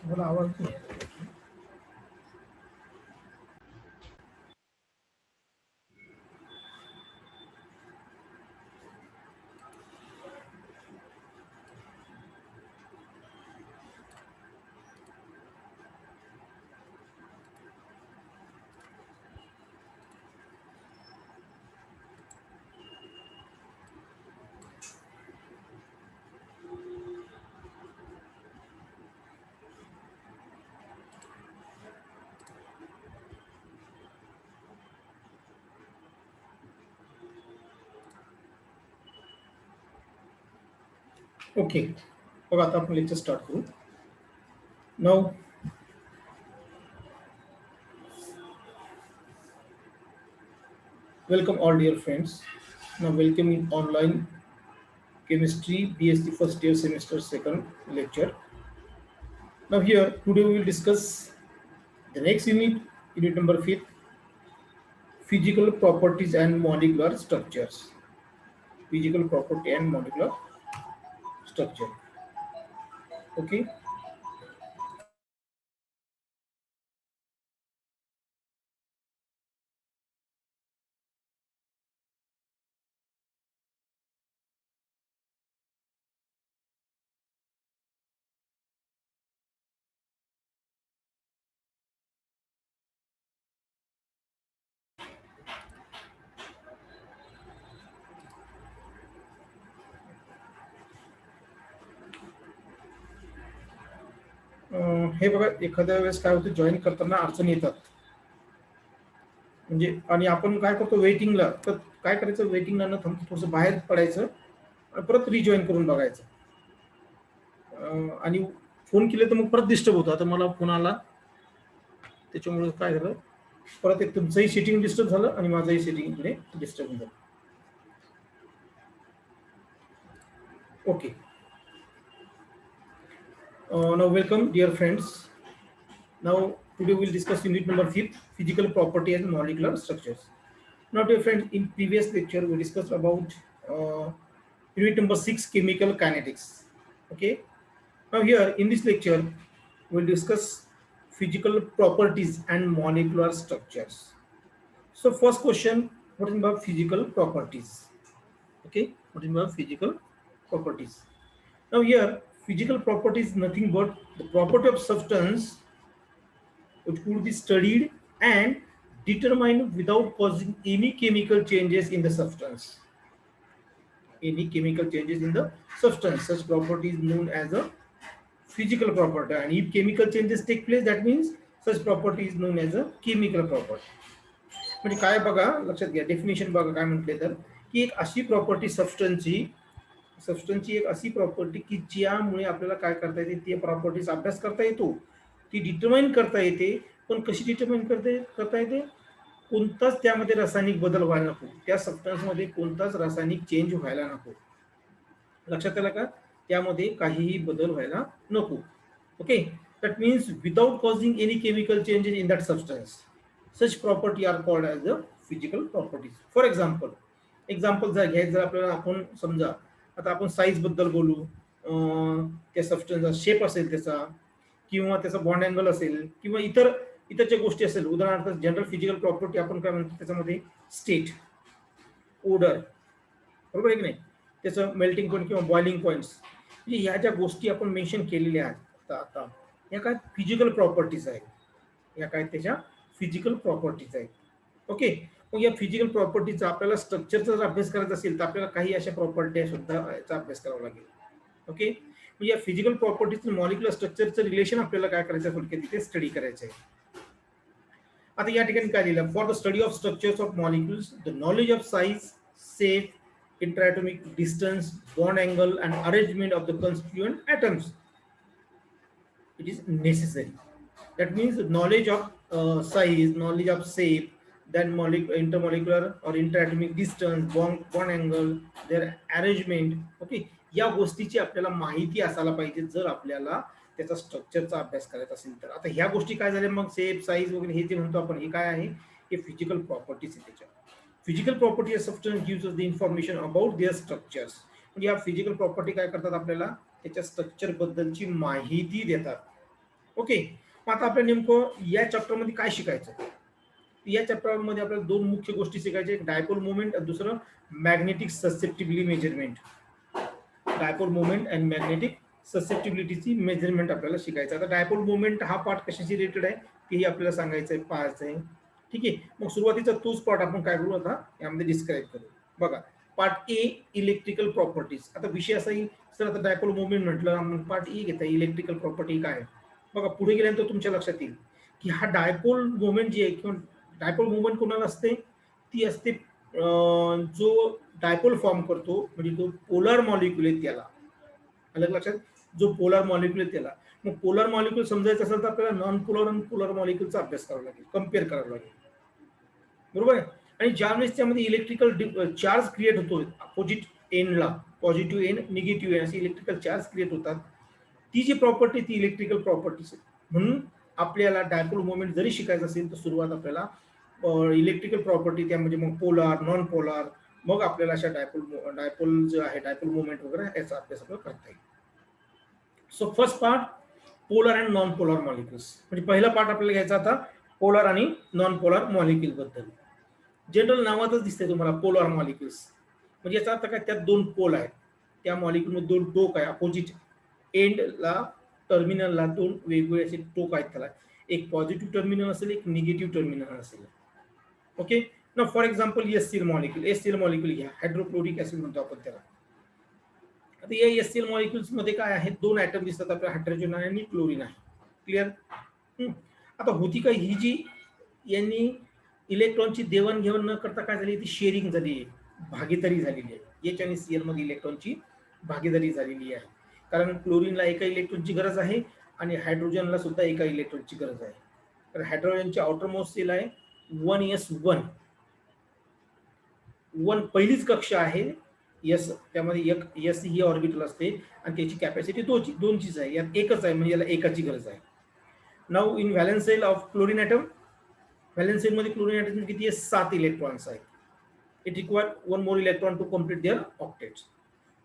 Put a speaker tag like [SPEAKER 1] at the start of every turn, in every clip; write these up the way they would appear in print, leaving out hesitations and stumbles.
[SPEAKER 1] मला आवाज नाही. ओके, बघा आता आपण लेक्चर स्टार्ट करू. नाव welcome all dear friends. Now welcome in online chemistry BSc first year semester second lecture. Now here today we will discuss the next unit number 5, physical properties and molecular structures. Physical property and molecular structure. Okay. हे बघा एखाद्या वेळेस काय होतं, join करताना अडचणी येतात. म्हणजे आणि आपण काय करतो वेटिंगला, तर काय करायचं, वेटिंगला न थांबता थोडंसं बाहेर पडायचं आणि परत रिजॉईन करून बघायचं. आणि फोन केले तर मग परत डिस्टर्ब होतं. आता मला फोन आला त्याच्यामुळे काय झालं, परत एक तुमचंही सेटिंग डिस्टर्ब झालं आणि माझंही सेटिंग इकडे डिस्टर्ब झालं. Okay. Now welcome dear friends. Now today we'll discuss unit number 5, physical property and molecular structures. Now dear friends, in previous lecture we discussed about unit number 6, chemical kinetics. Okay. Now here in this lecture we'll discuss physical properties and molecular structures. So first question, what is about physical properties? Okay, what is about physical properties? Now here physical property is nothing but the property of substance which could be studied and determined without causing any chemical changes in the substance. Any chemical changes in the substance, such property is known as a physical property, and if chemical changes take place, that means such property is known as a chemical property. म्हणजे काय बघा, लक्षात घ्या, definition बघा काय म्हटले तर, की एक अशी प्रॉपर्टी सबस्टन्सची एक अशी प्रॉपर्टी की ज्यामुळे आपल्याला काय करता येते, त्या प्रॉपर्टीचा अभ्यास करता येतो, ती डिटरमाइन करता येते. पण कशी डिटरमाइन करता येते, कोणताच त्यामध्ये रासायनिक बदल व्हायला नको, त्या सबस्टन्समध्ये कोणताच रासायनिक चेंज व्हायला नको. लक्षात आलं का, त्यामध्ये काहीही बदल व्हायला नको. Okay, that means without causing any chemical changes in that substance, such property are called as the physical properties. For example जर आपल्याला, आपण समजा आता आपण साईज बद्दल बोलू, त्या सबस्टन्सचा शेप असेल त्याचा, किंवा त्याचा बॉन्ड अँगल असेल, किंवा इतरच्या गोष्टी असेल. उदाहरणार्थ जनरल फिजिकल प्रॉपर्टी आपण काय म्हणतो, त्याच्यामध्ये स्टेट, ओडर, बरोबर आहे की नाही, त्याचं मेल्टिंग पॉईंट किंवा बॉइलिंग पॉईंट्स, म्हणजे ह्या ज्या गोष्टी आपण मेन्शन केलेल्या आहेत आता, या काय फिजिकल प्रॉपर्टीज आहेत, या काय त्याच्या फिजिकल प्रॉपर्टीज आहेत. ओके, मग या फिजिकल प्रॉपर्टीचा आपल्याला स्ट्रक्चरचा जर अभ्यास करायचा असेल तर आपल्याला काही अशा प्रॉपर्टी सुद्धा याचा अभ्यास करावा लागेल. ओके, मग या फिजिकल प्रॉपर्टीचं मॉलिक्युलर स्ट्रक्चरचं रिलेशन आपल्याला काय करायचं आहे, थोडक्यात तिथे स्टडी करायचं आहे. आता या ठिकाणी काय लिहिलं, for the study of structures of molecules the knowledge of size, shape, interatomic distance, bond angle and arrangement of the constituent atoms, it is necessary. That means knowledge of size, knowledge of shape, then intermolecular or interatomic distance, bond angle, their arrangement. Okay, या गोष्टीची आपल्याला माहिती असायला पाहिजे जर आपल्याला त्याचा स्ट्रक्चरचा अभ्यास करायचा असेल तर. आता ह्या गोष्टी काय झाल्या, मग शेप, साईज वगैरे हे जे म्हणतो आपण, हे काय आहे, हे फिजिकल प्रॉपर्टीज आहे. त्याच्या physical property of substance gives us the information about their structures. म्हणजे या फिजिकल प्रॉपर्टी काय करतात, आपल्याला त्याच्या स्ट्रक्चर बद्दलची माहिती देतात. ओके. मग आता आपल्या नेमकं या चॅप्टरमध्ये काय शिकायचं? या चॅप्टरमध्ये आपल्याला दोन मुख्य गोष्टी शिकायच्या, एक डायपोल मोमेंट आणि दुसरं magnetic susceptibility measurement. Dipole moment आणि मॅग्नेटिक ससेप्टिबिलिटीची मेजरमेंट आपल्याला शिकायचं. आता डायपोल मोमेंट हा पार्ट कशाशी रिलेटेड आहे तेही आपल्याला सांगायचं आहे, पाहायचं आहे. ठीक आहे. मग सुरुवातीचा तोच पार्ट आपण काय करू आता यामध्ये डिस्क्राईब करू. बघा, पार्ट ए इलेक्ट्रिकल प्रॉपर्टीज. आता विषय असा येईल सर, आता डायपोल मोमेंट म्हटलं आपण पार्ट ए घेता, इलेक्ट्रिकल प्रॉपर्टी काय आहे. बघा, पुढे गेल्यानंतर तुमच्या लक्षात येईल की हा डायपोल मोमेंट जी आहे किंवा डायपोल मोमेंट कोणाला असते, ती असते जो डायपोल फॉर्म करतो, म्हणजे जो पोलर मॉलिक्यूल आहे त्याला. अलग लक्षात, जो पोलर मॉलिक्यूल आहे त्याला. मग पोलर मॉलिक्यूल समजायचं असेल तर आपल्याला नॉन पोलर आणि पोलर मॉलिक्यूलचा अभ्यास करावा लागेल, कम्पेअर करावा लागेल. बरोबर आहे. आणि ज्यावेळेस त्यामध्ये इलेक्ट्रिकल चार्ज क्रिएट होतो अपोजिट एंडला, पॉझिटिव्ह एंड निगेटिव्ह एंड असे इलेक्ट्रिकल चार्ज क्रिएट होतात, ती जी प्रॉपर्टी ती इलेक्ट्रिकल प्रॉपर्टीज. म्हणून आपल्याला डायपोल मोमेंट जरी शिकायचं असेल तर सुरुवात आपल्याला इलेक्ट्रिकल प्रॉपर्टी, त्यामध्ये मग पोलार, नॉन पोलार, मग आपल्याला अशा डायपोल जो आहे डायपोल मोमेंट वगैरे याचा अभ्यास आपल्याला करता येईल. So first part, polar and non polar molecules. म्हणजे पहिला पार्ट आपल्याला घ्यायचा आता पोलर आणि नॉन पोलर मॉलिक्युल बद्दल. जनरल नावातच दिसतंय तुम्हाला पोलर मॉलिक्युल्स. म्हणजे याचा अर्थ काय, त्यात दोन पोल आहेत, त्या मॉलिक्युलमध्ये दोन टोक आहे, अपोजिट एंडला टर्मिनलला दोन वेगवेगळे असे टोक आहेत त्याला. एक पॉझिटिव्ह टर्मिनल असेल, एक निगेटिव्ह टर्मिनल असेल. ओके. ना for example SCL molecule, SCL molecule घ्या, हायड्रोक्लोरिक ऍसिड म्हणतो आपण त्याला. आता या एससीएल मॉलिक्युल्स मध्ये काय आहे, दोन ऍटम दिसतात आपल्याला, हायड्रोजन आहे आणि क्लोरीन आहे. क्लिअर. आता होती काय ही जी यांनी इलेक्ट्रॉनची देवाणघेवाण न करता काय झाली, ती शेअरिंग झाली आहे, भागीदारी झालेली आहे. एच आणि सीएल मध्ये इलेक्ट्रॉनची भागीदारी झालेली आहे. कारण क्लोरीनला एका इलेक्ट्रॉनची गरज आहे आणि हायड्रोजनला सुद्धा एका इलेक्ट्रॉनची गरज आहे. तर हायड्रोजनची आउटरमोस्ट सेल आहे 1s1. पहिलीच कक्षा आहे एस, त्यामध्ये एक एस ही ऑर्बिटल असते आणि त्याची कॅपॅसिटी दोनचीच आहे, यात एकच आहे, म्हणजे याला एकाची गरज आहे. Now in valence shell of chlorine atom, valence shell मध्ये क्लोरीन ॲटम किती आहे, 7 इलेक्ट्रॉन्स आहेत. It require one more electron to complete their octets.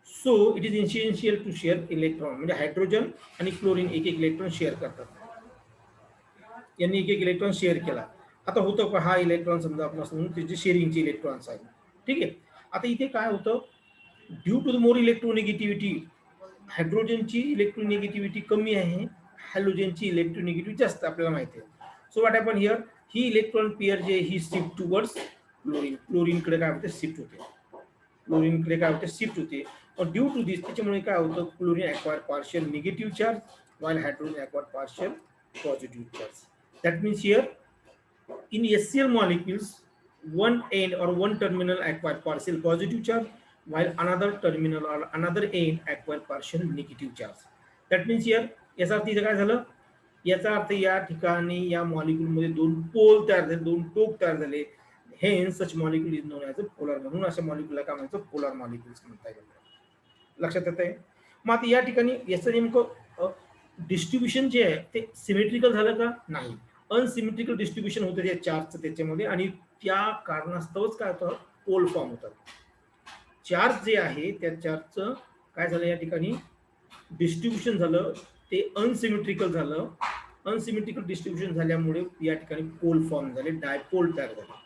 [SPEAKER 1] So it is essential to share electron. म्हणजे हायड्रोजन आणि क्लोरीन एक एक इलेक्ट्रॉन शेअर करतात, यांनी एक एक इलेक्ट्रॉन शेअर केला. आता होतं का, हा इलेक्ट्रॉन समजा आपण म्हणून त्याचे शेअरिंगचे इलेक्ट्रॉन्स आहेत. ठीक आहे. आता इथे काय होतं, due to the more electronegativity, हायड्रोजनची electronegativity कमी आहे, हॅलोजनची इलेक्ट्रोनिगेटिव्हिटी जास्त, आपल्याला माहिती आहे. So what happen here, he electron pair जे ही शिफ्ट टुवर्ड्स क्लोरीन, क्लोरीनकडे काय होते, शिफ्ट होते, क्लोरीनकडे काय होते, शिफ्ट होते. और ड्यू टू दिस, त्याच्यामुळे काय होतं, chlorine acquire partial negative charge while hydrogen acquired partial positive charge. That means here in HCl molecules, one end or one terminal acquire partial positive charge while another terminal or another end acquire partial negative charge. That means here याचा अर्थ इथे काय झालं, याचा अर्थ या ठिकाणी या मॉलिक्यूल मध्ये दोन पोल तयार झाले, दोन टोक तयार झाले. Hence such molecule is known as a polar. म्हणून अशा मॉलिक्यूलला काय म्हणायचं, पोलर मॉलिक्यूल्स म्हणता येईल. लक्षात येत आहे. मग आता या ठिकाणी याचं नेमकं डिस्ट्रीब्युशन जे आहे ते सिमेट्रिकल झालं का, नाही, अनसिमेट्रिकल डिस्ट्रीब्युशन होतं त्या चार्जचं त्याच्यामध्ये, आणि त्या कारणास्तवच काय होतं, पोल फॉर्म होतात. चार्ज जे आहे त्या चार्जचं काय झालं, या ठिकाणी डिस्ट्रीब्युशन झालं, ते अनसिमेट्रिकल झालं. अनसिमेट्रिकल डिस्ट्रीब्युशन झाल्यामुळे या ठिकाणी पोल फॉर्म झाले, डायपोल तयार झाले.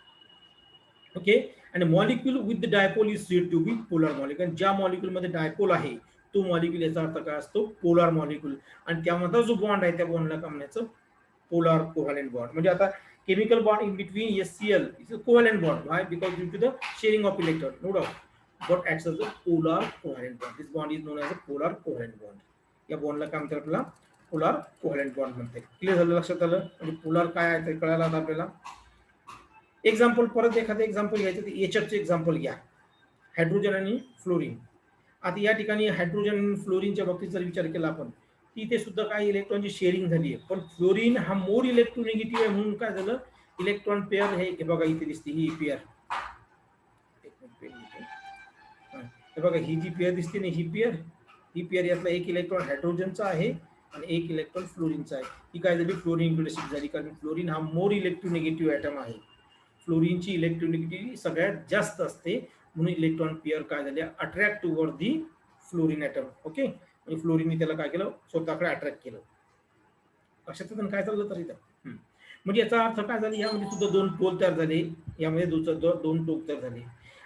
[SPEAKER 1] ओके. आणि molecule with the dipole is said to be polar molecule. ज्या मॉलिक्यूल मध्ये डायपोल आहे तो मॉलिक्यूल, याचा अर्थ काय असतो, पोलर मॉलिक्यूल. आणि त्यामध्ये जो बॉन्ड आहे त्या बॉन्डला काय म्हणायचं, पोलर कोव्हॅलेंट बॉन्ड. म्हणजे आता chemical bond in between HCl is a covalent bond. Why, because due to the sharing of electron, no doubt, but acts as a polar covalent bond. This bond is known as a polar covalent bond. या बॉन्डला काय म्हणतात, आपल्याला polar covalent bond म्हणते. Clear झालं, लक्षात आलं. म्हणजे पोलर काय आहे ते कळायला आता आपल्याला. एक्झाम्पल, परत एखादं एक्झाम्पल घ्यायचं, तर HFचे एक्झाम्पल घ्या, हायड्रोजन आणि फ्लोरीन. आता या ठिकाणी हायड्रोजन आणि फ्लोरीनच्या बाबतीत जर विचार केला आपण, तिथे सुद्धा काही इलेक्ट्रॉनची शेअरिंग झाली आहे, पण फ्लोरीन हा मोर इलेक्ट्रोनिगेटिव्ह आहे. म्हणून काय झालं, इलेक्ट्रॉन पेअर हे बघा इथे दिसते, ही पेअर, हे बघा ही जी पेअर दिसते ना, ही पेअर यातला एक इलेक्ट्रॉन हायड्रोजनचा आहे आणि एक इलेक्ट्रॉन फ्लोरीनचा आहे. ही काय झाली, फ्लोरीनकडे शिफ्ट झाली, कारण फ्लोरीन हा मोर इलेक्ट्रोनिगेटिव्ह ॲटम आहे. फ्लोरीनची इलेक्ट्रोनिगेटिव्हिटी सगळ्यात जास्त असते, म्हणून इलेक्ट्रॉन पेअर काय झाले, attract toward the fluorine atom. Okay. म्हणजे फ्लोरीनने त्याला काय केलं, स्वतःकडे अट्रॅक्ट केलं. लक्षात येतं काय चाललं तर इथं. म्हणजे याचा अर्थ काय झाला, यामध्ये सुद्धा दोन पोल तयार झाले, यामध्ये दोन टोक तयार झाले.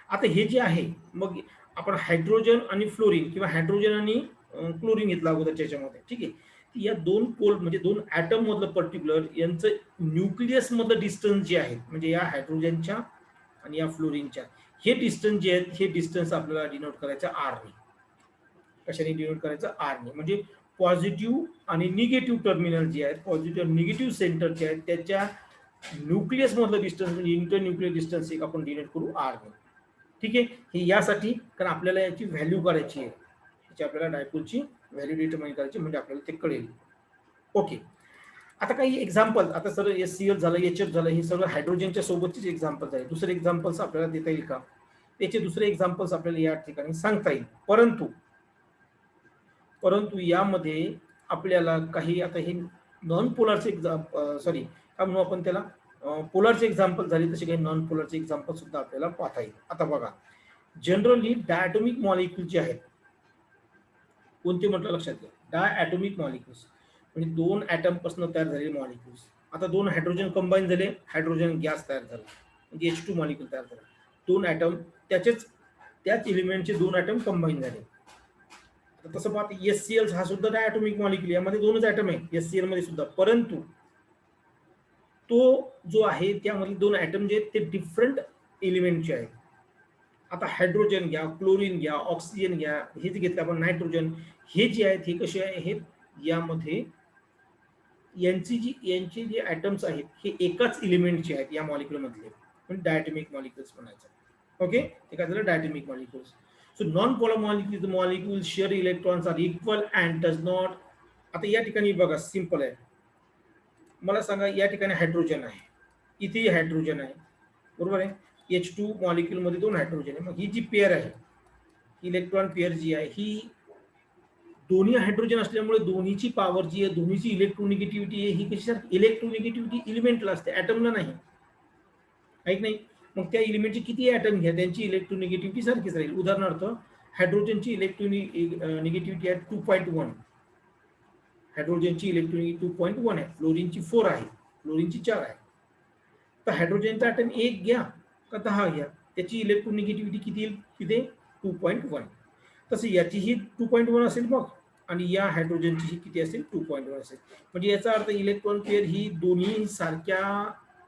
[SPEAKER 1] आता हे जे आहे, मग आपण हायड्रोजन आणि फ्लोरीन किंवा हायड्रोजन आणि क्लोरीन घेतला अगोदरच्या याच्यामध्ये, ठीक आहे. या दोन पोल म्हणजे दोन ॲटम मधलं पर्टिक्युलर यांचं न्यूक्लियस मधलं डिस्टन्स जे आहे, म्हणजे या हायड्रोजनच्या आणि या फ्लोरीनच्या, हे डिस्टन्स जे आहेत, हे डिस्टन्स आपल्याला डिनोट करायचं आर ने. कशाने डिनोट करायचं? आर ने. म्हणजे पॉझिटिव्ह आणि निगेटिव्ह टर्मिनल जे आहेत, पॉझिटिव्ह आणि निगेटिव्ह सेंटर जे आहेत, त्याच्या न्यूक्लियस मधलं डिस्टन्स म्हणजे इंटरन्यूक्लियर डिस्टन्स एक आपण डिनोट करू आर ने. ठीक आहे. हे यासाठी कारण आपल्याला याची व्हॅल्यू करायची आहे, याची आपल्याला डायपोलची व्हॅल्यू डिटरमाइन करायची, म्हणजे आपल्याला ते कळेल. ओके. आता काही एक्झाम्पल, आता सर HCl झालं, HF झालं, हे सगळं हायड्रोजनच्या सोबतचेच एक्झाम्पल्स आहे. दुसरे एक्झाम्पल्स आपल्याला देता येईल का? त्याचे दुसरे एक्झाम्पल्स आपल्याला या ठिकाणी सांगता येईल. परंतु यामध्ये आपल्याला काही आता हे नॉन पोलारचे सॉरी काय म्हणू आपण त्याला, पोलारचे एक्झाम्पल झाले, तसे काही नॉन पोलारचे एक्झाम्पल सुद्धा आपल्याला पाहता येईल. आता बघा, जनरली डायटोमिक मॉलिक्यूल जे आहेत, कोणते म्हटलं लक्षात घ्या, डायटोमिक मॉलिक्युल्स म्हणजे दोन ॲटम पासून तयार झालेले मॉलिक्युल्स. आता दोन हायड्रोजन कंबाईन झाले, हायड्रोजन गॅस तयार झाला, म्हणजे H2 मॉलिक्यूल तयार झाला. दोन ॲटम त्याच एलिमेंटचे दोन ॲटम कंबाईन झाले. तसं पाहता HCl हा सुद्धा डायटोमिक मॉलिक्यूल, यामध्ये दोनच ॲटम आहे HCl मध्ये सुद्धा, परंतु तो जो आहे त्यामध्ये दोन ॲटम जे आहेत ते डिफरंट एलिमेंटचे आहेत. आता हायड्रोजन घ्या, क्लोरीन घ्या, ऑक्सिजन घ्या, हे जे घेतलं आपण नायट्रोजन, हे जे आहेत हे कसे आहेत, यामध्ये यांचे जे ॲटम्स आहेत हे एकाच एलिमेंटचे आहेत या मॉलिक्यूल मधले, पण डायटोमिक मॉलिक्युल्स म्हणायचं. ओके, ते काय झालं, diatomic molecules. So non polar molecules share electrons are equal and does not. आता या ठिकाणी बघा, सिंपल आहे. मला सांगा, या ठिकाणी हायड्रोजन आहे, इथेही हायड्रोजन आहे, बरोबर आहे. H2 मॉलिक्यूल मध्ये दोन हायड्रोजन आहे. मग ही जी पेअर आहे, इलेक्ट्रॉन पेअर जी आहे, ही दोन्ही हायड्रोजन असल्यामुळे दोन्हीची पॉवर जी आहे, दोन्हीची इलेक्ट्रोनिगेटिव्हिटी आहे, ही कशी इलेक्ट्रोनिगेटिव्हिटी एलिमेंटला असते, ॲटमला नाही, ऐक नाही. मग त्या एलिमेंटचे किती ॲटम घ्या, त्यांची इलेक्ट्रोनिगेटिव्हिटी सारखीच राहील. उदाहरणार्थ, हायड्रोजनची इलेक्ट्रोनिगेटिव्हिटी आहे 2.1, हायड्रोजनची इलेक्ट्रोनिगेटिव्हिटी 2.1 आहे, फ्लोरीनची 4 आहे, फ्लोरीनची 4 आहे. तर हायड्रोजनचा ॲटम 1 घ्या का 10 घ्या, त्याची इलेक्ट्रोनिगेटिव्हिटी किती येईल तिथे, 2.1. तसं याचीही 2.1 असेल मग, आणि या हायड्रोजनची किती असेल, 2.1 असेल. म्हणजे याचा अर्थ इलेक्ट्रॉन पेअर ही दोन्ही सारख्या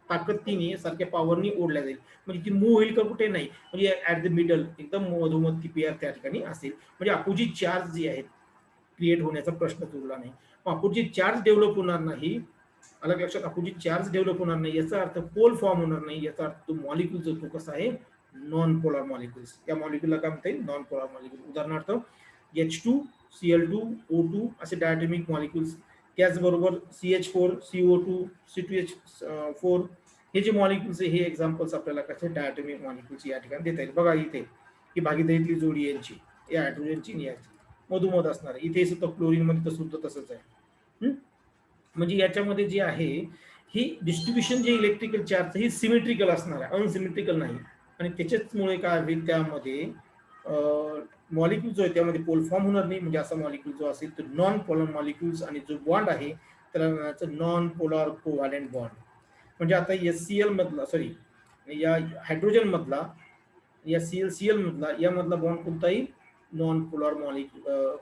[SPEAKER 1] ताकदीने, सारख्या पॉवरनी ओढल्या जाईल. म्हणजे ती मूव्ह होईल का कुठे, नाही. म्हणजे ऍट द मिडल एकदम मधोमध ती पेअर त्या ठिकाणी असेल. म्हणजे अपोजिट चार्ज जे आहेत क्रिएट होण्याचा प्रश्न उरला नाही. अपोजिट चार्ज डेव्हलप होणार नाही, अलग लक्षात, अपोजिट चार्ज डेव्हलप होणार नाही, याचा अर्थ पोल फॉर्म होणार नाही, याचा अर्थ तो मॉलिक्यूल जो तो कसा आहे, नॉन पोलर मॉलिक्युल्स. या मॉलिक्यूलला काय म्हणता येईल, नॉन पोलर मॉलिक्यूल. उदाहरणार्थ H2 Cl2 O2 असे डायटोमिक मॉलिक्युल्स. त्याचबरोबर CH4 CO2 C2H4 हे जे मॉलिक्युल्स आहे, हे एक्झाम्पल्स आपल्याला कसे डायटोमिक मॉलिक्युल्स या ठिकाणी देता येईल. बघा इथे ही भागीदारीतली जोडी यांची, या हायड्रोजनची याची मधोमध असणार आहे. इथे सुद्धा क्लोरीन मध्ये सुद्धा तसंच आहे. म्हणजे याच्यामध्ये जे आहे, ही डिस्ट्रीब्युशन जे इलेक्ट्रिकल चार्ज ही सिमेट्रिकल असणार आहे, अनसिमेट्रिकल नाही. आणि त्याच्याचमुळे काय होईल, त्यामध्ये मॉलिक्यूल जो आहे त्यामध्ये पोल फॉर्म होणार नाही. म्हणजे असा मॉलिक्यूल जो असेल तो नॉन पोलर मॉलिक्यूल्स, आणि जो बॉन्ड आहे त्याला म्हणायचं नॉन पोलर कोव्हॅलेंट बॉन्ड. म्हणजे आता HCl मधला, सॉरी, या हायड्रोजन मधला, या CL मधला, यामधला बॉन्ड कोणता येईल, non polar molecule,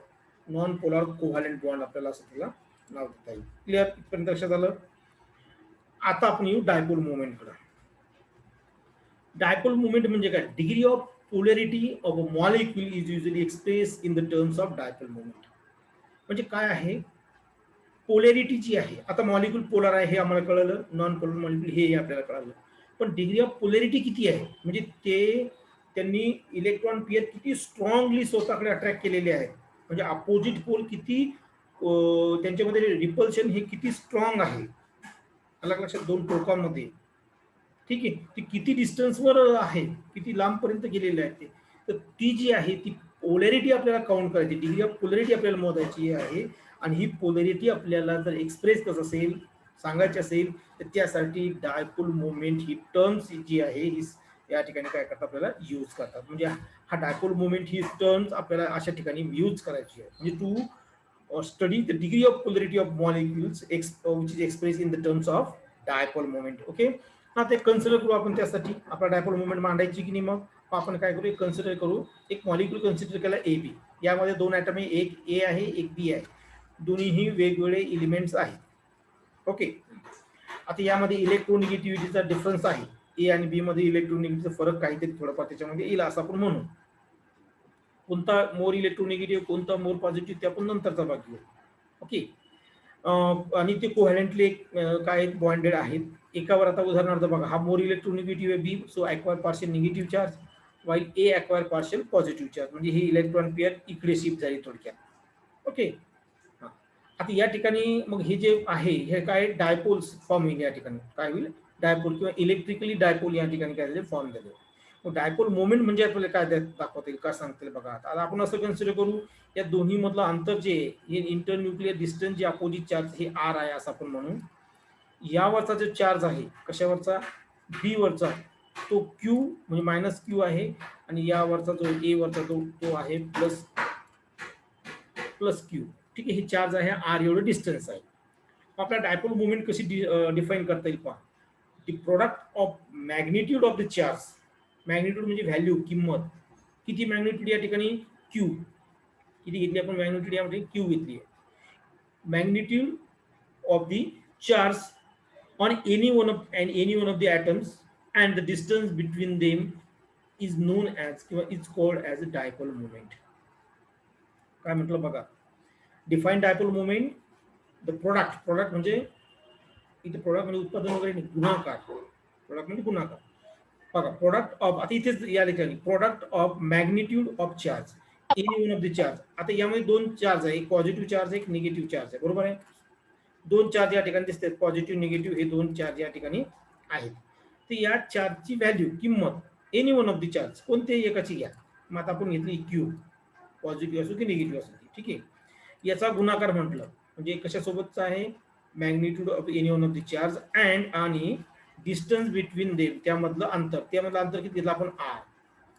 [SPEAKER 1] non polar covalent bond आपल्याला असं त्याला नाव देता येईल. क्लिअर, इथपर्यंत लक्षात आलं. आता आपण येऊ डायपोल मुवमेंट कडे. डायपोल मुवमेंट म्हणजे काय, degree of polarity of a molecule is usually express in the terms of dipole movement. म्हणजे काय आहे, पोलॅरिटी जी आहे, आता मॉलिक्यूल पोलर आहे हे आम्हाला कळलं, नॉन पोलर मॉलिक्यूल हे आपल्याला कळलं, पण डिग्री ऑफ पोलॅरिटी किती आहे, म्हणजे त्यांनी इलेक्ट्रॉन पेअर किती स्ट्रॉंगली स्वतःकडे अट्रॅक्ट केलेले आहेत, म्हणजे अपोजिट पोल किती त्यांच्यामध्ये रिपल्शन हे किती स्ट्रॉंग आहे, अलग लक्षात, दोन टोकांमध्ये, ठीक आहे, ती किती डिस्टन्सवर आहे, किती लांबपर्यंत गेलेले आहे ते. तर ती जी आहे ती पोलॅरिटी आपल्याला काउंट करायची, डिग्री ऑफ पोलॅरिटी आपल्याला मोजायची आहे. आणि ही पोलॅरिटी आपल्याला जर एक्सप्रेस कसं असेल, सांगायची असेल, तर त्यासाठी डायपोल मुवमेंट ही टर्म्स जी आहे ही या ठिकाणी काय करतात, आपल्याला यूज करतात. म्हणजे हा डायपोल मुवमेंट ही टर्म्स आपल्याला अशा ठिकाणी यूज करायची आहे. म्हणजे or study the degree of polarity of molecules which is expressed in the terms of dipole moment. Okay, आता ते कन्सिडर करू आपण. त्यासाठी आपला डायपोल मोमेंट मांडायची की नाही, मग आपण काय करू, कन्सिडर करू एक मॉलिक्यूल कन्सिडर केला ए बी. यामध्ये दोन ॲटम आहे, एक ए आहे एक बी आहे, दोन्हीही वेगवेगळे एलिमेंट्स आहेत. ओके, आता यामध्ये इलेक्ट्रोनिगेटिव्हिटीचा डिफरन्स आहे. ए आणि बी मध्ये इलेक्ट्रोनिगेटिव्हिटीचा फरक काहीतरी थोडाफार त्याच्यामध्ये येईल असं आपण म्हणू. कोणता मोर इलेक्ट्रोनिगेटिव्ह कोणता मोर पॉझिटिव्ह ते आपण नंतरचा भाग घेऊ. ओके, आणि ते कोव्हॅलेंटली काय बॉन्डेड आहेत एकावर. आता उदाहरणार्थ बघा, हा मोर इलेक्ट्रोनिगेटिव्ह आहे B, so acquire partial negative charge, while A acquire partial positive charge, म्हणजे ही इलेक्ट्रॉन पेअर इकडे शिफ्ट झाली थोडक्यात. ओके, आता या ठिकाणी मग हे जे आहे हे काय डायपोल्स फॉर्म होईल. या ठिकाणी काय होईल, डायपोल किंवा इलेक्ट्रिकली डायपोल या ठिकाणी काय झाले फॉर्म झाले. मग डायपोल मोमेंट म्हणजे आपल्याला काय दाखवता येईल, काय सांगता येईल बघा. आता आपण असं कन्सिडर करू, या दोन्ही मधलं अंतर जे हे इंटरन्यूक्लियर डिस्टन्स जे अपोजिट चार्ज हे आर आहे असं आपण म्हणू. यावरचा जो चार्ज आहे कशावरचा, बी वरचा, तो क्यू म्हणजे मायनस क्यू आहे, आणि यावरचा जो ए वरचा तो आहे प्लस क्यू. ठीक आहे, हे चार्ज आहे आर एवढं डिस्टन्स आहे. आपला डायपोल मोमेंट कशी डिफाईन करता येईल पहा. The product of magnitude of the charge, magnitude म्हणजे व्हॅल्यू किंमत, किती मॅग्निट्यूड या ठिकाणी क्यू, किती घेतली आपण मॅग्निट्यूड यामध्ये क्यू घेतली आहे. Magnitude of the charge on any one of the atoms and the distance between them is known as किंवा is called as a dipole moment. काय म्हटलं बघा, define dipole moment, the product म्हणजे इथे product म्हणजे उत्पादन वगैरे नाही, गुणाकार. प्रोडक्ट म्हणजे गुणाकार. बघा, प्रोडक्ट ऑफ, आता इथेच या ठिकाणी product of magnitude of charge any one of the charge. आता यामध्ये दोन चार्ज आहे, एक पॉझिटिव्ह चार्ज एक निगेटिव्ह चार्ज आहे, बरोबर आहे. दोन चार्ज या ठिकाणी दिसतात, पॉझिटिव्ह निगेटिव्ह हे दोन चार्ज या ठिकाणी आहेत. तर या चार्जची व्हॅल्यू किंमत any one of the charge कोणत्याही एकाची घ्या. मग आता आपण घेतली क्यू, पॉझिटिव्ह असो की निगेटिव्ह असो, ठीक आहे. याचा गुणाकार म्हटलं म्हणजे कशासोबतचा आहे, magnitude of any one of the charge and आणि डिस्टन्स बिटवीन देम, त्यामधलं अंतर किती घेतलं आपण आर.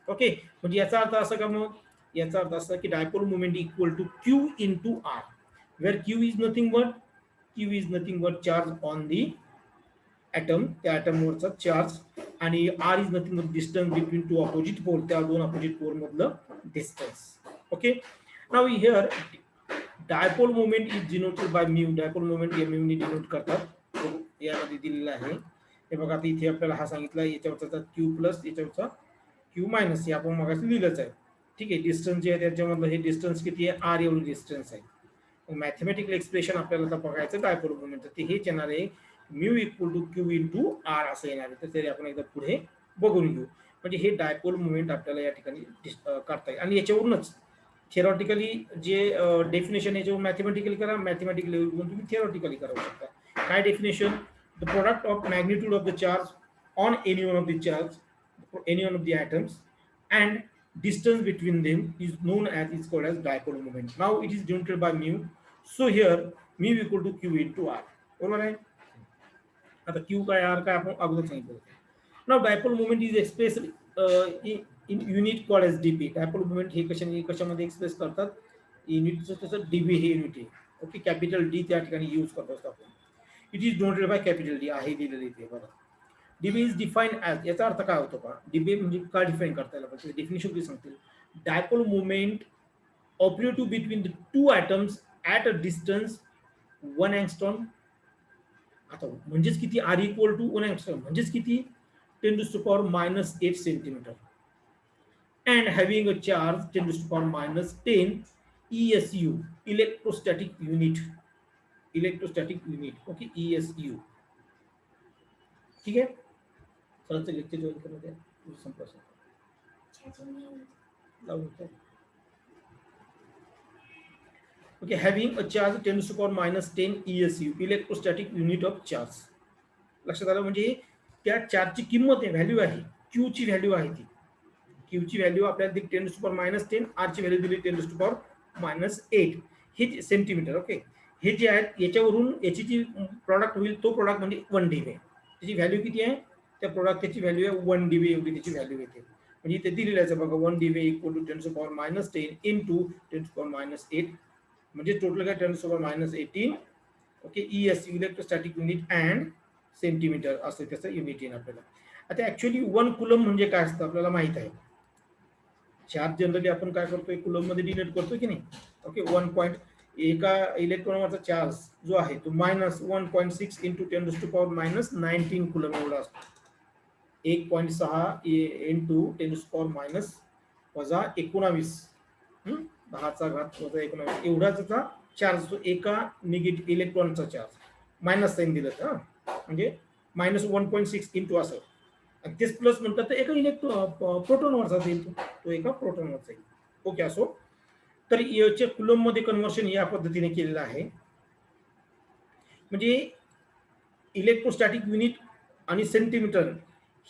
[SPEAKER 1] ओके, म्हणजे याचा अर्थ असा का, मग याचा अर्थ असा की dipole moment equal to Q into R, where Q is nothing but charge on the atom, त्या ॲटमवरचा चार्ज, आणि R is nothing but distance between two opposite pole, त्या दोन अपोजिट पोल मधलं distance. Okay, now here dipole moment is denoted by mu. Dipole moment या mu ने denote करतात, यामध्ये दिलेलं आहे. हे बघा, आता इथे आपल्याला हा सांगितला, याच्यावरचा क्यू प्लस याच्यावरचा क्यू मायनस, हे आपण मगाशी लिहिलंच आहे. ठीक आहे, डिस्टन्स जे आहे त्याच्यामधलं हे डिस्टन्स किती आहे, आर एवढं डिस्टन्स आहे. मॅथमॅटिकल एक्सप्रेशन आपल्याला आता बघायचं डायपोल मोमेंट, ते हेच येणार आहे, mu equal to Q into R असं येणार आहे. तर ते आपण एकदा पुढे बघून घेऊ. म्हणजे हे डायपोल मोमेंट आपल्याला या ठिकाणी करता येईल. आणि याच्यावरूनच थिअरॉटिकली जे डेफिनेशन याच्यावर मॅथमॅटिकली करा, मॅथमॅटिकल लेवलवरून तुम्ही थिअरॉटिकली करू शकता. काय definition, the product of magnitude of the charge on any one of the atoms and distance between them is called as dipole moment. Now it is denoted by mu, so here mu equal to q into r. बरोबर आहे. आता q काय r काय आपण अगोदर सांगितलं. Now dipole moment is expressed in unit called as dp. dipole moment हे कशामध्ये एक्सप्रेस करतात, युनिटचं त्याचं db हे युनिट आहे. ओके, कॅपिटल डी त्या ठिकाणी यूज करतो असतो आपण. It is denoted by capital D आहे दिलेलं इथे बघा. dB इज डिफाईन्ड ॲज, याचा अर्थ काय होतो का, dB म्हणजे काय डिफाईन करता येईल आपण डेफिनेशन किती सांगतील. Dipole moment operative between the two atoms at a distance 1 angstrom. आता म्हणजेच किती, आर इक्वल टू 1 angstrom म्हणजेच किती, 10⁻⁻8 centimetre, and having a charge 10⁻10 ESU, electrostatic unit. Okay, ESU. ठीक आहे, चला लेक्चर जॉईन करण्यात या संपर्क लावून. Okay, having a charge 10⁻10 ESU, electrostatic unit of charge. लक्षात आलं, म्हणजे त्या चार्जची किंमत आहे, व्हॅल्यू आहे, क्यू ची व्हॅल्यू आहे. ती क्यू ची व्हॅल्यू आपल्याला दिली 10⁻10, आर ची व्हॅल्यू दिली 10⁻8, हे सेंटीमीटर. ओके, हे जे आहेत याच्यावरून याची जी प्रॉडक्ट होईल तो प्रॉडक्ट म्हणजे 1 dB. त्याची व्हॅल्यू किती आहे, त्या प्रोडक्ट त्याची व्हॅल्यू आहे 1 dB एवढी त्याची व्हॅल्यू येते. म्हणजे इथे दिलेलं आहे बघा, 1 dB इक्वल टू 10⁻10 इंटू 10⁻8 म्हणजे टोटल काय 10⁻18. Okay, ES electrostatic unit and centimetre असं त्याचं युनिट येईल आपल्याला. आता ऍक्च्युअली 1 कुलम म्हणजे काय असतं आपल्याला माहित आहे. चार्ज जनरली आपण काय करतो, कुलम मध्ये डिनोट करतो की नाही. ओके, 1 पॉइंट एका इलेक्ट्रॉनवरचा चार्ज जो आहे तो -1.6 इंटू 10⁻19 कुलम एवढा असतो. 1.6 इंटू 10⁻−19 10⁻19 एवढा त्याचा चार्ज, तो एका निगेटिव्ह इलेक्ट्रॉनचा चार्ज. मायनस साईन दिलं तर म्हणजे -1.6 इंटू असं. आणि तेच प्लस म्हणतात तर एका प्रोटॉनवरचा जाईल, तो एका प्रोटॉनवरचा येईल. ओके, असो. तर याच्या कुलम मध्ये कन्व्हर्शन या पद्धतीने केलेलं आहे. म्हणजे इलेक्ट्रोस्टॅटिक युनिट आणि सेंटीमीटर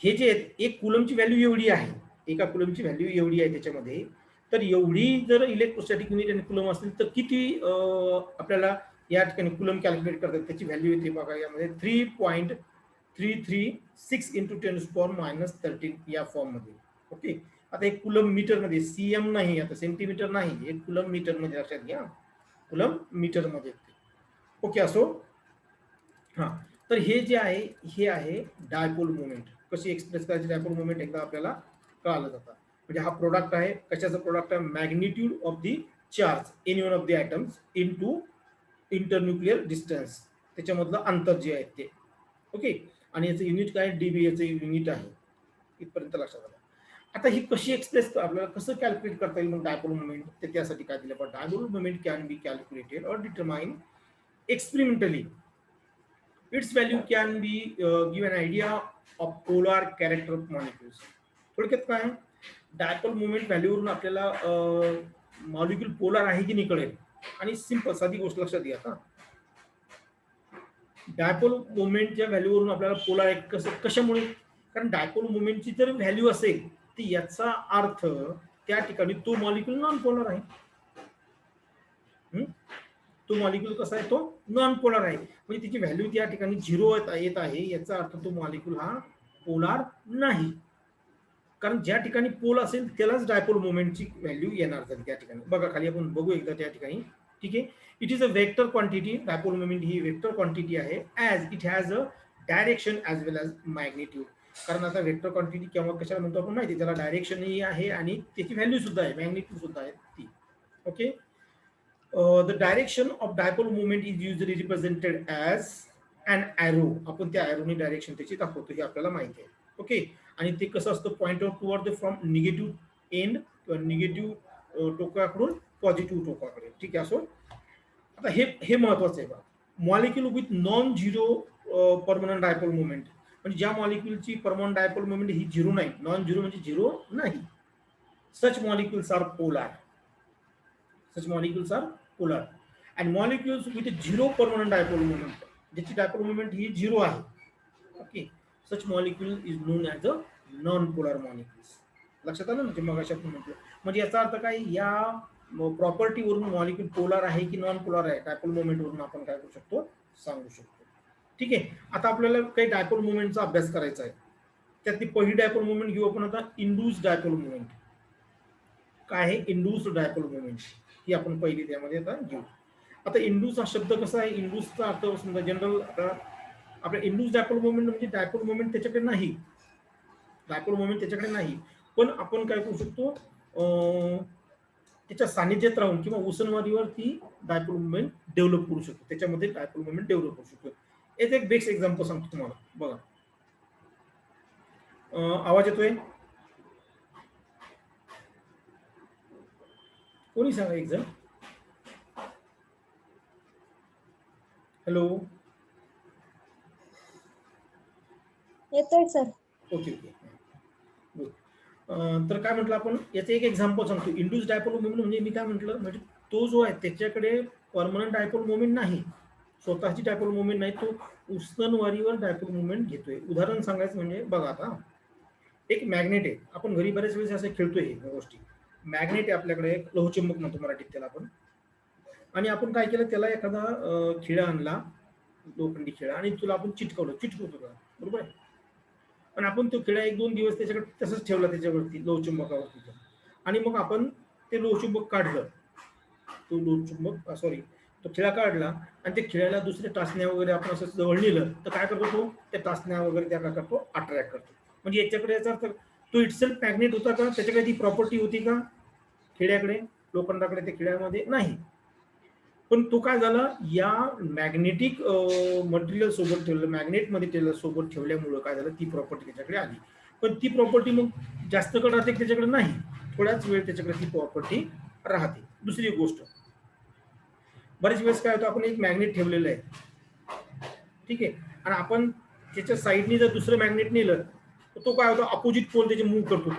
[SPEAKER 1] हे जे आहेत, एक कुलमची व्हॅल्यू एवढी आहे, एका कुलमची व्हॅल्यू एवढी आहे त्याच्यामध्ये. तर एवढी जर इलेक्ट्रोस्टॅटिक युनिट आणि कुलम असतील तर किती आपल्याला या ठिकाणी कुलम कॅल्क्युलेट करतात त्याची व्हॅल्यू येते बघा यामध्ये 3.336 इंटू 10⁻13 या फॉर्म मध्ये. ओके, आता एक कुलम मीटर मध्ये, सीएम नाही, आता सेंटीमीटर नाही, एक कुलम मीटर मध्ये लक्षात घ्या, कुलम मीटर मध्ये. ओके, असो. हा, तर हे जे आहे हे आहे डायपोल मोमेंट. कशी एक्सप्रेस करायची डायपोल मोमेंट एकदा आपल्याला कळालं जातं. म्हणजे हा प्रोडक्ट आहे, कशाचा प्रोडक्ट आहे, magnitude of the charge in one of the atoms into internuclear distance, त्याच्यामधलं अंतर जे आहे ते. ओके, आणि याचं युनिट काय, डीबी याचं युनिट आहे. इथपर्यंत लक्षात आलं. आता ही कशी एक्सप्रेस, आपल्याला कसं कॅल्क्युलेट करता येईल मग डायपोल मोमेंट, तर त्यासाठी काय दिलं, पण dipole moment can be calculated or determine experimentally. Its value can be give an idea of polar character of molecules. थोडक्यात काय, डायपोल मोमेंट व्हॅल्यूवरून आपल्याला मॉलिक्यूल पोलार आहे की नाही कळेल. आणि सिंपल साधी गोष्ट लक्षात घ्या. आता डायपोल मोमेंटच्या व्हॅल्यूवरून आपल्याला पोलार आहे कसं, कशामुळे, कारण डायपोल मोमेंटची जर व्हॅल्यू असेल तर याचा अर्थ त्या ठिकाणी तो मॉलिक्यूल नॉन पोलार आहे. तो मॉलिक्यूल कसा आहे, तो नॉन पोलार आहे. म्हणजे त्याची व्हॅल्यू त्या ठिकाणी 0 येत आहे, याचा अर्थ तो मॉलिक्यूल हा पोलार नाही. कारण ज्या ठिकाणी पोल असेल त्यालाच डायपोल मोमेंटची व्हॅल्यू येणार त्या ठिकाणी. बघा खाली आपण बघू एकदा त्या ठिकाणी. ठीक आहे, it is a vector quantity. Dipole moment ही वेक्टर क्वांटिटी आहे, as it has a direction as well as magnitude. कारण आता वेक्टर क्वांटिटी केव्हा कशाला म्हणतो आपण माहिती, त्याला डायरेक्शनही आहे आणि त्याची व्हॅल्यू सुद्धा आहे, मॅग्निट्यूड सुद्धा आहे ती. Okay, the direction of dipole moment is usually represented as an arrow. आपण त्या arrowने डायरेक्शन त्याची दाखवतो, हे आपल्याला माहिती आहे. ओके, आणि ते कसं असतं, point out toward the from negative end किंवा निगेटिव्ह टोकाकडून पॉझिटिव्ह टोकाकडे. ठीक आहे, असो. आता हे महत्वाचं आहे बघा, molecule with non zero permanent dipole moment, म्हणजे ज्या मॉलिक्यूलची परमनंट डायपोल मोमेंट ही झिरो नाही, नॉन झिरो म्हणजे झिरो नाही, such molecules are polar. Such molecules are polar. And molecules with a zero permanent dipole moment, ज्याची डायपोल मोमेंट ही zero आहे. Okay, such molecule is known as a non polar molecules. लक्षात आलं ना, मग अशा म्हटलं. म्हणजे याचा अर्थ काय, या प्रॉपर्टीवरून मॉलिक्यूल पोलार आहे की नॉन पोलार आहे, डायपोल मोमेंटवरून आपण काय करू शकतो, सांगू शकतो. ठीक आहे, आता आपल्याला काही डायपोल मोमेंटचा अभ्यास करायचा आहे. त्यातली पहिली डायपोल मोमेंट घेऊ आपण आता, इंड्यूस डायपोल मोमेंट. काय आहे इंड्यूस डायपोल मोमेंट, ही आपण पहिली त्यामध्ये आता घेऊ. आता इंड्यूस हा शब्द कसा आहे, इंड्यूसचा अर्थ समजा जनरल, आता आपल्या इंड्यूस डायपोल मोमेंट म्हणजे डायपोल मोमेंट त्याच्याकडे नाही, डायपोल मोमेंट त्याच्याकडे नाही, पण आपण काय करू शकतो, त्याच्या सानिध्यात राहून किंवा उसनवारीवर ती डायपोल मोमेंट डेव्हलप करू शकतो, त्याच्यामध्ये डायपोल मोमेंट डेव्हलप करू शकतो. याचं एक बेस्ट एक्झाम्पल सांगतो तुम्हाला. बघा, आवाज येतोय, कोणी सांगा एक जण. हॅलो,
[SPEAKER 2] येतोय सर.
[SPEAKER 1] ओके ओके, तर काय म्हटलं आपण, याचं एक एक्झाम्पल सांगतो. इंड्यूस डायपोल मोमेंट म्हणजे मी काय म्हटलं, म्हणजे तो जो आहे त्याच्याकडे परमनंट डायपोल मोमेंट नाही, स्वतःची डायपोल मोमेंट नाही, तो उसनवारीवर डायपोल मोमेंट घेतोय. उदाहरण सांगायचं म्हणजे बघा, आता एक मॅग्नेट आहे, आपण घरी बऱ्याच वेळेस असं खेळतोय ह्या गोष्टी. मॅग्नेट आहे आपल्याकडे, एक लोहचुंबक म्हणतो मराठीत त्याला आपण. आणि आपण काय केलं, त्याला एखादा खिळा आणला, लोखंडी खिळा, आणि तुला आपण चिटकवतो का, बरोबर आहे. पण आपण तो खिळा 1-2 दिवस त्याच्याकडे तसंच ठेवला त्याच्यावरती, लोहचुंबकावरती, आणि मग आपण ते लोहचुंबक काढलं. तो लोहचुंबक सॉरी तो खिळा काढला आणि त्या खिळ्याला दुसऱ्या टाचण्या वगैरे आपण असं जवळ नेलं तर काय करतो तो त्या टाचण्या वगैरे त्या काय करतो अट्रॅक्ट करतो. म्हणजे याच्याकडे याचा अर्थ तो इटसेल्फ मॅग्नेट होता का, त्याच्याकडे ती प्रॉपर्टी होती का खिळ्याकडे, लोखंडाकडे त्या खिळ्यामध्ये नाही. पण तो काय झाला या मॅग्नेटिक मटेरियल सोबत ठेवलं, मॅग्नेटमध्ये त्याला सोबत ठेवल्यामुळं काय झालं ती प्रॉपर्टी त्याच्याकडे आली. पण ती प्रॉपर्टी मग जास्त काळ राहते त्याच्याकडे नाही, थोड्याच वेळ त्याच्याकडे ती प्रॉपर्टी राहते. दुसरी गोष्ट, बरेच वेळेस काय होतं आपण एक मॅग्नेट ठेवलेलं आहे, ठीक आहे, आणि आपण त्याच्या साईडनी जर दुसरं मॅग्नेट नेलं तर तो काय होतो अपोजिट पोल त्याचे मूव्ह करतो.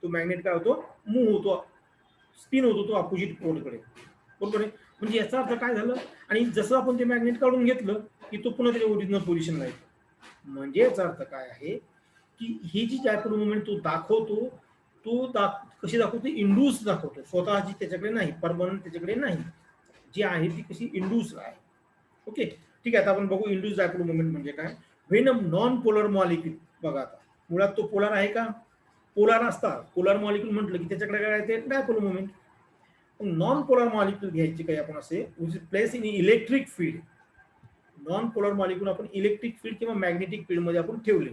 [SPEAKER 1] तो मॅग्नेट काय होतो मूव्ह होतो, स्पिन होतो तो अपोजिट पोलकडे, बरोबर आहे. म्हणजे याचा अर्थ काय झालं, आणि जसं आपण ते मॅग्नेट काढून घेतलं की तो पुन्हा त्याच्या ओरिजिनल पोझिशनला येतो. म्हणजे याचा अर्थ काय आहे की ही जी डायपोल मुवमेंट तो दाखवतो, कशी दाखवतो इंड्यूस दाखवतो, स्वतःची त्याच्याकडे नाही, परमनंट त्याच्याकडे नाही, जी आहे ती कशी इंड्यूस आहे. ओके, ठीक आहे. आता आपण बघू इंड्यूस डायपोल मुवमेंट म्हणजे काय. When a non polar molecule, बघा आता मुळात तो पोलर आहे का, पोलर असतात. पोलर मॉलिक्यूल म्हटलं की त्याच्याकडे काय येते dipole movement. Non polar molecule घ्यायची काही आपण असे place in electric field. Non polar molecule आपण इलेक्ट्रिक फील्ड किंवा मॅग्नेटिक फील्ड मध्ये आपण ठेवले.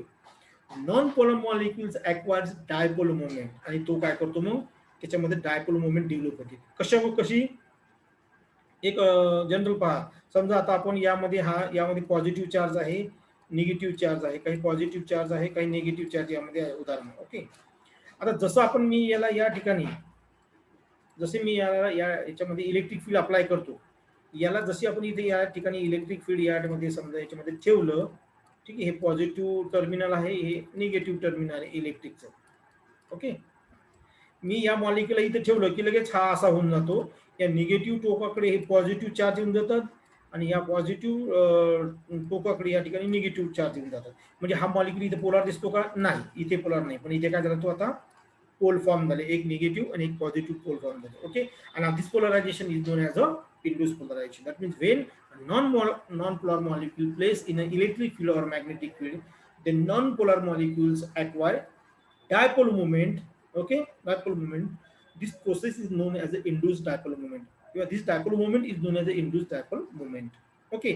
[SPEAKER 1] Non polar molecules acquires dipole movement, आणि तो काय करतो मग त्याच्यामध्ये डायपोल मुवमेंट डेव्हलप होते. कशी एक जनरल पहा, समजा आता आपण यामध्ये पॉझिटिव्ह चार्ज आहे, निगेटिव्ह चार्ज आहे, काही पॉझिटिव्ह चार्ज आहे, काही निगेटिव्ह चार्ज यामध्ये आहे उदाहरण. ओके, आता जसं आपण मी याला या ठिकाणी जसे मी याच्यामध्ये इलेक्ट्रिक फील्ड अप्लाय करतो, याला जशी आपण इथे या ठिकाणी इलेक्ट्रिक फील्ड यामध्ये समजा याच्यामध्ये ठेवलं, ठीक आहे, हे पॉझिटिव्ह टर्मिनल आहे, हे निगेटिव्ह टर्मिनल आहे इलेक्ट्रिकचं. ओके, मी या मॉलिक्यूलला इथे ठेवलं की लगेच हा असा होऊन जातो, या निगेटिव्ह टोकाकडे हे पॉझिटिव्ह चार्ज येऊन जातात आणि या पॉझिटिव्ह टोकाकडे या ठिकाणी निगेटिव्ह चार्ज येऊन जातात. म्हणजे हा मॉलिक्यूल इथे पोलार दिसतो का, नाही, इथे पोलार नाही, पण इथे काय झाला तो आता पोल फॉर्म झाले, एक निगेटिव्ह आणि एक पॉझिटिव्ह पोल फॉर्म झाले. Okay, and this polarization is known as a induced polarization. That means when a non-polar molecule placed in an electric field or magnetic field, the non-polar molecules acquire dipole moment. Okay, dipole moment. This process is known as the induced dipole moment. This dipole moment is known as the induced dipole moment. Okay,